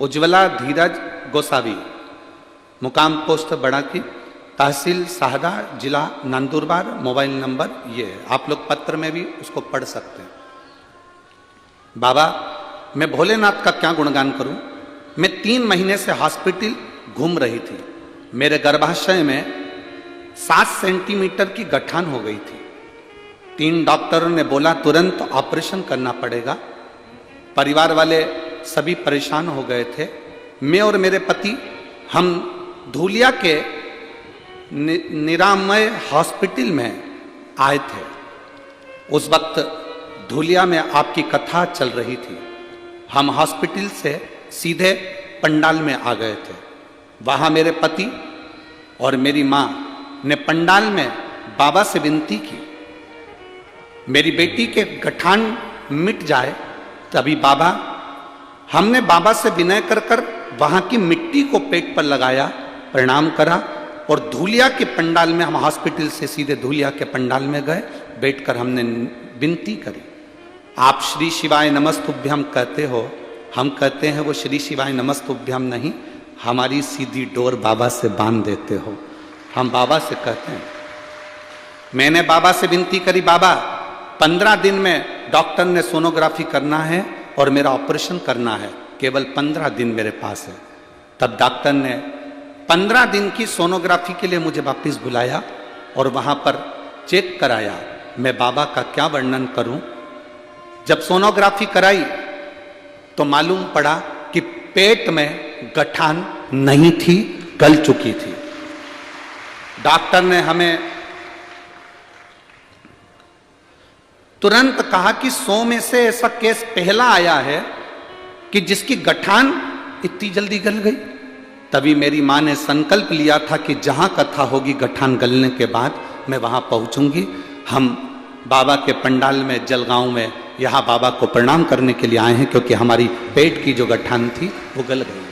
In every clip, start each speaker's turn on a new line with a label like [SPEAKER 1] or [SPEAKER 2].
[SPEAKER 1] उज्ज्वला धीरज गोसावी, मुकाम पोस्ट बड़ाकी, तहसील साहदा, जिला Nandurbar, mobile number ये है। आप लोग पत्र में भी उसको पढ़ सकते हैं। बाबा, मैं भोलेनाथ का क्या गुणगान करूं। मैं 3 महीने से हॉस्पिटल घूम रही थी। मेरे गर्भाशय में 7 सेंटीमीटर की गठान हो गई थी। 3 डॉक्टरों ने बोला तुरंत ऑपरेशन करना पड़ेगा। परिवार वाले सभी परेशान हो गए थे। मैं और मेरे पति हम धूलिया के निरामय हॉस्पिटल में आए थे। उस वक्त धूलिया में आपकी कथा चल रही थी। हम हॉस्पिटल से सीधे पंडाल में आ गए थे। वहाँ मेरे पति और मेरी माँ ने पंडाल में बाबा से विनती की, मेरी बेटी के गठान मिट जाए। तभी हमने बाबा से विनय कर कर वहाँ की मिट्टी को पेट पर लगाया, प्रणाम करा और धूलिया के पंडाल में, हम हॉस्पिटल से सीधे धूलिया के पंडाल में गए। बैठकर हमने विनती करी। आप श्री शिवाय नमस्तुभ्यम कहते हो, हम कहते हैं वो श्री शिवाय नमस्तुभ्यम नहीं, हमारी सीधी डोर बाबा से बांध देते हो। हम बाबा से कहते हैं। मैंने बाबा से विनती करी, बाबा 15 दिन में डॉक्टर ने सोनोग्राफी करना है और मेरा ऑपरेशन करना है, केवल 15 दिन मेरे पास है। तब डॉक्टर ने 15 दिन की सोनोग्राफी के लिए मुझे वापस बुलाया और वहाँ पर चेक कराया। मैं बाबा का क्या वर्णन करूं। जब सोनोग्राफी कराई तो मालूम पड़ा कि पेट में गठान नहीं थी, गल चुकी थी। डॉक्टर ने हमें तुरंत कहा कि 100 में से ऐसा केस पहला आया है कि जिसकी गठान इतनी जल्दी गल गई। तभी मेरी मां ने संकल्प लिया था कि जहां कथा होगी गठान गलने के बाद मैं वहां पहुंचूंगी। हम बाबा के पंडाल में जलगांव में यहाँ बाबा को प्रणाम करने के लिए आए हैं, क्योंकि हमारी पेट की जो गठान थी वो गल गई।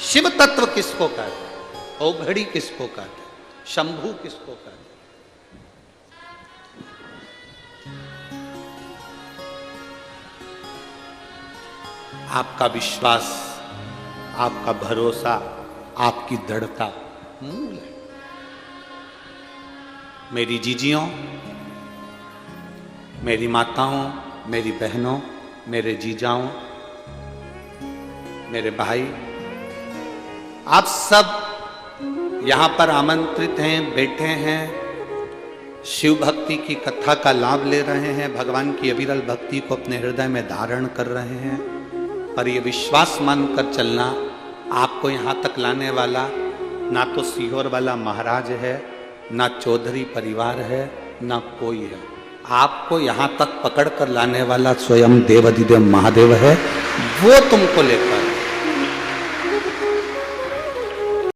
[SPEAKER 1] शिव तत्व किसको कहते, औघड़ी किसको कहते, शंभू किसको कहते। आपका विश्वास, आपका भरोसा, आपकी दृढ़ता मूल है। मेरी जीजियों, मेरी माताओं, मेरी बहनों, मेरे जीजाओं, मेरे भाई, आप सब यहाँ पर आमंत्रित हैं, बैठे हैं, शिव भक्ति की कथा का लाभ ले रहे हैं, भगवान की अविरल भक्ति को अपने हृदय में धारण कर रहे हैं। पर ये विश्वास मानकर चलना, आपको यहाँ तक लाने वाला ना तो सीहोर वाला महाराज है, ना चौधरी परिवार है, ना कोई है। आपको यहाँ तक पकड़ कर लाने वाला स्वयं देवाधिदेव महादेव है। वो तुमको लेकर